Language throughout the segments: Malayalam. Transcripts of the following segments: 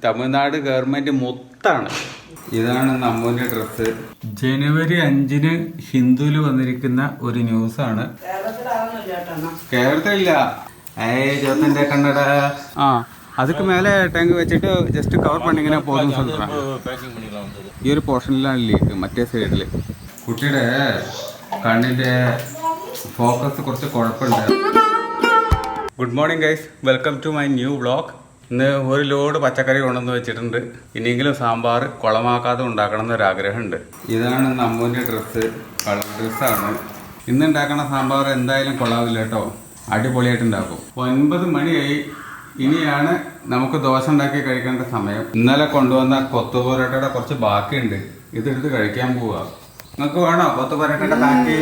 തമിഴ്നാട് ഗവൺമെന്റ് മൊത്താണ്. ഇതാണ് നമ്മൂന്റെ ഡ്രസ്സ്. ജനുവരി 5-ന് ഹിന്ദുവിൽ വന്നിരിക്കുന്ന ഒരു ന്യൂസാണ്. കേരളത്തിലില്ല. ജോത്തന്റെ കണ്ണട அதுக்கு மேலே டேங்க் வச்சுட்டு ஜஸ்ட் கவர் பண்ணிங்கன்னா போதும்னு சொல்கிறாங்க. ഈ ഒരു പോർഷനിലാണ് ലീക്ക്. മറ്റേ സൈഡിൽ കുട്ടിയുടെ കണ്ണിൻ്റെ ഫോക്കസ് കുറച്ച് കുഴപ്പമുണ്ട്. Good morning guys, welcome to my new vlog. ഇന്ന് ഒരു ലോഡ് പച്ചക്കറി കൊണ്ടുവന്ന് വെച്ചിട്ടുണ്ട്. ഇനിയെങ്കിലും സാമ്പാർ കുളമാക്കാതെ ഉണ്ടാക്കണം എന്നൊരാഗ്രഹമുണ്ട്. ഇതാണ് നമ്മൂൻ്റെ ഡ്രസ്സ്, കളർ ഡ്രസ്സാണ്. ഇന്ന് ഉണ്ടാക്കണ സാമ്പാർ എന്തായാലും കൊള്ളാവില്ല കേട്ടോ, അടിപൊളിയായിട്ടുണ്ടാക്കും. 9 മണിയായി. ഇനിയാണ് നമുക്ക് ദോശ ഉണ്ടാക്കി കഴിക്കേണ്ട സമയം. ഇന്നലെ കൊണ്ടുവന്ന കൊത്തു പൊറോട്ടയുടെ കുറച്ച് ബാക്കിയുണ്ട്, ഇതെടുത്ത് കഴിക്കാൻ പോവുക. നിങ്ങൾക്ക് വേണോ കൊത്തു പൊറോട്ടയുടെ ബാക്കി?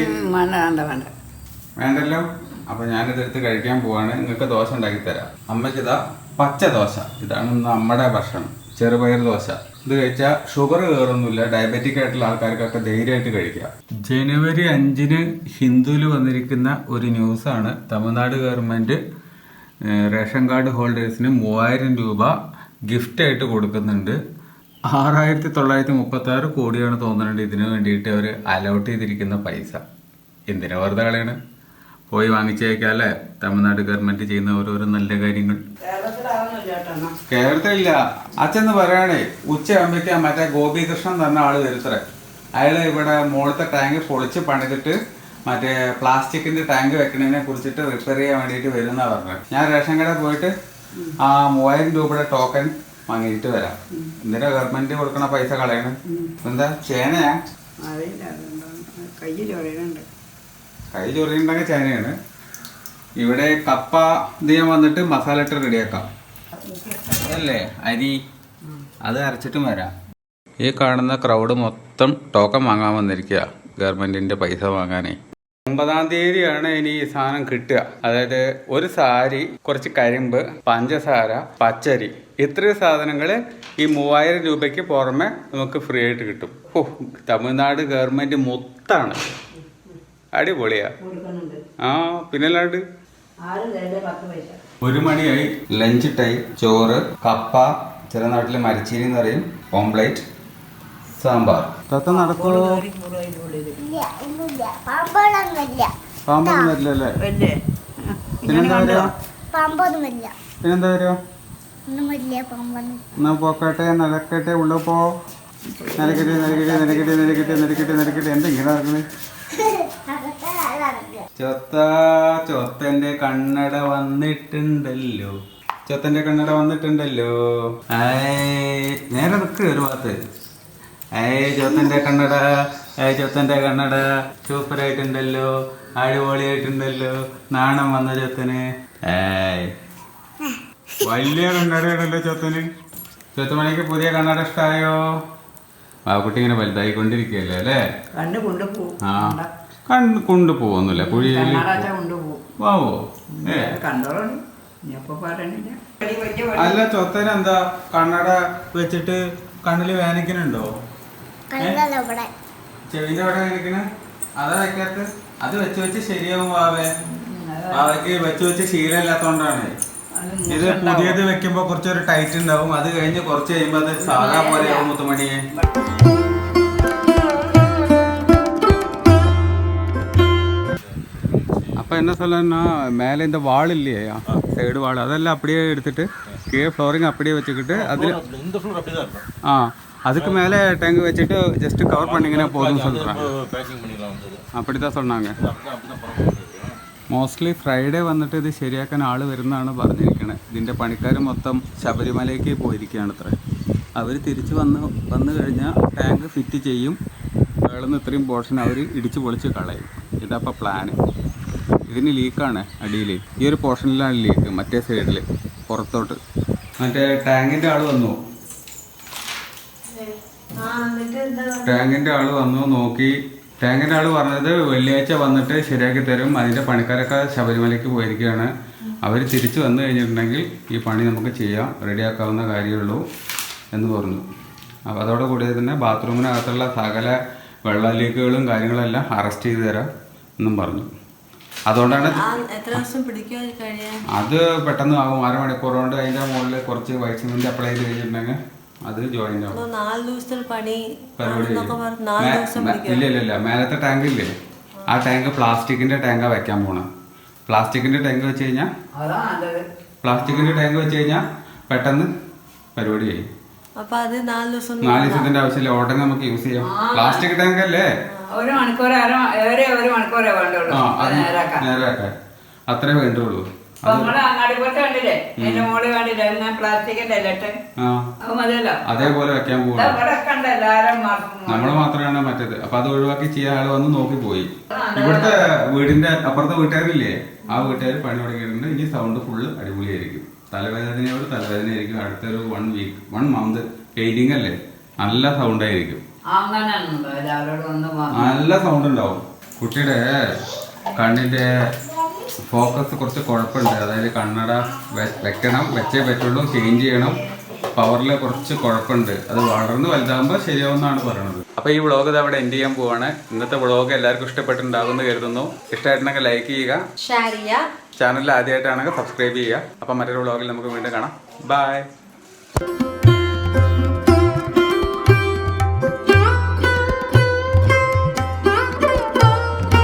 വേണ്ടല്ലോ. അപ്പോൾ ഞാനിതെടുത്ത് കഴിക്കാൻ പോവാണ്. നിങ്ങൾക്ക് ദോശ ഉണ്ടാക്കി തരാം. അമ്മയ്ക്കിതാ പച്ച ദോശ, ഇതാണ് നമ്മുടെ ഭക്ഷണം, ചെറുപയർ ദോശ. ഇത് കഴിച്ചാൽ ഷുഗർ കയറൊന്നുമില്ല. ഡയബറ്റിക് ആയിട്ടുള്ള ആൾക്കാർക്കൊക്കെ ധൈര്യമായിട്ട് കഴിക്കാം. ജനുവരി 5-ന് ഹിന്ദുവിൽ വന്നിരിക്കുന്ന ഒരു ന്യൂസാണ്. തമിഴ്നാട് ഗവൺമെൻറ് റേഷൻ കാർഡ് ഹോൾഡേഴ്സിന് 3000 രൂപ ഗിഫ്റ്റായിട്ട് കൊടുക്കുന്നുണ്ട്. 6936 കോടിയാണ് തോന്നുന്നുണ്ട് ഇതിനു വേണ്ടിയിട്ട് അവർ അലോട്ട് ചെയ്തിരിക്കുന്ന പൈസ. എന്തിനാ വെറുതെ കളയാണ്? പോയി വാങ്ങിച്ചേക്കല്ലേ തമിഴ്നാട് ഗവൺമെന്റ് ചെയ്യുന്ന ഓരോരോ നല്ല കാര്യങ്ങൾ. കേരളത്തിലില്ല. അച്ഛന്ന് പറയണേ, ഉച്ചയാകുമ്പോഴേക്ക് മറ്റേ ഗോപികൃഷ്ണൻ തന്നെ ആള് വരുത്തറ. അയാള് ഇവിടെ മുകളത്തെ ടാങ്ക് പൊളിച്ച് പണിതിട്ട് മറ്റേ പ്ലാസ്റ്റിക്കിന്റെ ടാങ്ക് വെക്കണതിനെ കുറിച്ചിട്ട് റിപ്പയർ ചെയ്യാൻ വേണ്ടിയിട്ട് വരുന്ന പറഞ്ഞത്. ഞാൻ റേഷൻ കടയിൽ പോയിട്ട് ആ 3000 രൂപയുടെ ടോക്കൺ വാങ്ങിയിട്ട് വരാം. എന്തിനാ ഗവൺമെന്റ് കൊടുക്കണ പൈസ കളയണം? എന്താ ചേനയാ? കൈ ചൊറിയുണ്ടെങ്കിൽ ചേനയാണ്. ഇവിടെ കപ്പ ഇതിയം വന്നിട്ട് മസാല ഇട്ട് റെഡിയാക്കാം അല്ലേ, അരി അത് അരച്ചിട്ടും വരാം. ഈ കാണുന്ന ക്രൗഡ് മൊത്തം ടോക്കൺ വാങ്ങാൻ വന്നിരിക്കുക, ഗവൺമെന്റിന്റെ പൈസ വാങ്ങാനേ. 9-ാം തീയതിയാണ് ഇനി ഈ സാധനം കിട്ടുക. അതായത് ഒരു സാരി, കുറച്ച് കരിമ്പ്, പഞ്ചസാര, പച്ചരി, ഇത്രയും സാധനങ്ങൾ ഈ 3000 രൂപയ്ക്ക് പുറമെ നമുക്ക് ഫ്രീ ആയിട്ട് കിട്ടും. തമിഴ്നാട് ഗവൺമെന്റ് മൊത്താണ്. അടിപൊളിയാ. പിന്നല്ലാണ്ട് 1 മണിയായി. Lunch time. ചോറ്, കപ്പ, ചില നാട്ടിൽ മരച്ചീനി എന്ന് പറയും, ഓംപ്ലേറ്റ്, സാമ്പാർ. നടക്കോ? പാമ്പൊന്നും വരില്ലല്ലേ? പിന്നെന്താ വരുക? പിന്നെന്താ വരുക? എന്നാ പോക്കട്ടെ, നടക്കട്ടെ, ഉള്ളു പോ. നിലക്കിട്ട് നിലക്കിട്ട് നിലക്കിട്ട് നിലക്കിട്ട് നിലക്കിട്ട് നിലക്കിട്ട് എന്തെങ്കിലും നടക്കുന്നത്. ചൊത്തന്റെ കണ്ണട വന്നിട്ടുണ്ടല്ലോ, ചൊത്തന്റെ കണ്ണട വന്നിട്ടുണ്ടല്ലോ. നേരെ നിൽക്ക് ഒരു ഭാഗത്ത്. ചൊത്തന്റെ കണ്ണട, ചൊത്തന്റെ കണ്ണട സൂപ്പറായിട്ടുണ്ടല്ലോ, അടിപൊളിയായിട്ടുണ്ടല്ലോ. നാണം വന്ന ചൊത്തന്. വലിയ കണ്ണടയാണല്ലോ ചൊത്തന്. ചൊത്തുമണിക്ക് പുതിയ കണ്ണട ഇഷ്ടമായോ? ആ കുട്ടി ഇങ്ങനെ വലുതായിക്കൊണ്ടിരിക്കുകയല്ലേ അല്ലേ? കണ്ണ് കൊണ്ടുപോകുന്നില്ല കുഴിയിൽ. വാവോ. അല്ല, ചൊത്തനെന്താ കണ്ണട വെച്ചിട്ട് കണ്ണില് വേനക്കുന്നുണ്ടോ? ചെവിന്റെ അവിടെ വേനക്കണ്? അതാ വെക്കാത്ത? അത് വെച്ച് വെച്ച് ശരിയാവും വാവേ. വാവയ്ക്ക് വെച്ച് വെച്ച് ശീലമില്ലാത്തോണ്ടാണ്. ഇത് പുതിയത് വെക്കുമ്പോ കുറച്ചൊരു ടൈറ്റ് ഉണ്ടാവും. അത് കഴിഞ്ഞ് കുറച്ച് കഴിയുമ്പോ അത് സാധാ പോലെയാവും മുത്തുമണിയെ. அப்போ என்ன சொல்லணும்னா, மேலே இந்த வால் இல்லையா, சைடு வால், அதெல்லாம் அப்படியே எடுத்துட்டு கீழே ஃப்ளோரிங் அப்படியே வச்சுக்கிட்டு அதில் அதுக்கு மேலே டேங்க் வச்சுட்டு ஜஸ்ட் கவர் பண்ணிங்கன்னா போதும்னு சொல்கிறாங்க. அப்படி தான் சொன்னாங்க. മോസ്റ്റ്ലി ഫ്രൈഡേ വന്നിട്ട് ഇത് ശരിയാക്കാൻ ആൾ വരുന്നതാണ് പറഞ്ഞിരിക്കുന്നത്. ഇതിൻ്റെ പണിക്കാർ മൊത്തം ശബരിമലയ്ക്ക് പോയിരിക്കുകയാണ് അത്ര. അവർ തിരിച്ച് വന്നു കഴിഞ്ഞാൽ ടാങ്ക് ഫിറ്റ് ചെയ്യും. വേളുന്ന ഇത്രയും പോർഷൻ അവർ ഇടിച്ച് പൊളിച്ച് കളയും. ഇതപ്പോൾ പ്ലാന്. ഇതിന് ലീക്കാണ് അടിയിൽ. ഈ ഒരു പോർഷനിലാണ് ലീക്ക്, മറ്റേ സൈഡിൽ പുറത്തോട്ട്. മറ്റേ ടാങ്കിൻ്റെ ആൾ വന്നു. ടാങ്കിൻ്റെ ആൾ വന്നു നോക്കി. ടാങ്കിൻ്റെ ആൾ പറഞ്ഞത് വെള്ളിയാഴ്ച വന്നിട്ട് ശരിയാക്കി തരും. അതിൻ്റെ പണിക്കാരൊക്കെ ശബരിമലയ്ക്ക് പോയിരിക്കുകയാണ്. അവർ തിരിച്ച് വന്നു കഴിഞ്ഞിട്ടുണ്ടെങ്കിൽ ഈ പണി നമുക്ക് ചെയ്യാം, റെഡിയാക്കാവുന്ന കാര്യമുള്ളൂ എന്ന് പറഞ്ഞു. അപ്പോൾ അതോടുകൂടി തന്നെ ബാത്റൂമിനകത്തുള്ള സകല വെള്ള ലീക്കുകളും കാര്യങ്ങളെല്ലാം അറസ്റ്റ് ചെയ്ത് തരാം എന്നും പറഞ്ഞു. അതുകൊണ്ടാണ് എത്ര ദിവസം പിടിക്കാൻ കഴിയാൻ? അത് പെട്ടെന്ന് ആകും. 1/2 മണിക്കൂർ കൊണ്ട് അതിന്റെ മുകളിൽ കുറച്ച് വൈറ്റമിൻ അപ്ലൈ ചെയ്ത് കഴിഞ്ഞിട്ടുണ്ടെങ്കിൽ അത് ജോയിന്റ് ആവും. 4 ദിവസത്തിൽ പണി ഇല്ല മേലത്തെ ടാങ്ക് ഇല്ലേ, ആ ടാങ്ക് പ്ലാസ്റ്റിക്കിന്റെ ടാങ്കാ വെക്കാൻ പോണം. പ്ലാസ്റ്റിക്കിന്റെ ടാങ്ക് വെച്ച് കഴിഞ്ഞാൽ പെട്ടെന്ന് പരിപാടി ചെയ്യും. അപ്പൊ അത് 4 ദിവസത്തിന്റെ ആവശ്യമില്ല, ഉടനെ നമുക്ക് യൂസ് ചെയ്യാം. പ്ലാസ്റ്റിക് ടാങ്ക് അല്ലേ, നേരാക്കാൻ അത്രേ വേണ്ടുള്ളൂ. അതേപോലെ വെക്കാൻ പോകും. നമ്മള് മാത്രമാണ് മറ്റേത്. അപ്പൊ അത് ഒഴിവാക്കി ചെയ്യാൻ ആള് വന്ന് നോക്കി പോയി. ഇവിടുത്തെ വീടിന്റെ അപ്പുറത്തെ വീട്ടുകാരില്ലേ, ആ വീട്ടുകാർ പണി തുടങ്ങിയിട്ടുണ്ട്. ഇനി സൗണ്ട് ഫുള്ള് അടിപൊളിയായിരിക്കും. തലവേദനയോട് തലവേദനയായിരിക്കും. അടുത്തൊരു 1 മന്ത് പെയിന്റിംഗ് അല്ലേ, നല്ല സൗണ്ട് ആയിരിക്കും. നല്ല സൗണ്ട് ഉണ്ടാവും. കുട്ടിയുടെ കണ്ണിന്റെ ഫോക്കസ് കുറച്ച് കുഴപ്പമുണ്ട്. അതായത് കണ്ണട വെച്ചേ പറ്റുള്ളൂ, ചേഞ്ച് ചെയ്യണം. പവറിൽ കുറച്ച് കുഴപ്പമുണ്ട്. അത് വളർന്ന് വലുതാകുമ്പോൾ ശരിയാവുമെന്നാണ് പറയുന്നത്. അപ്പോൾ ഈ വ്ളോഗ് ഇത് അവിടെ എൻഡ് ചെയ്യാൻ പോവാണ്. ഇന്നത്തെ വ്ളോഗ് എല്ലാവർക്കും ഇഷ്ടപ്പെട്ടിട്ടുണ്ടാകുമെന്ന് കരുതുന്നു. ഇഷ്ടമായിട്ടുണ്ടെങ്കിൽ ലൈക്ക് ചെയ്യുക, ഷെയർ ചെയ്യുക, ചാനൽ ആദ്യമായിട്ടാണെങ്കിൽ സബ്സ്ക്രൈബ് ചെയ്യുക. അപ്പം മറ്റൊരു വ്ളോഗിൽ നമുക്ക് വീണ്ടും കാണാം. ബൈ.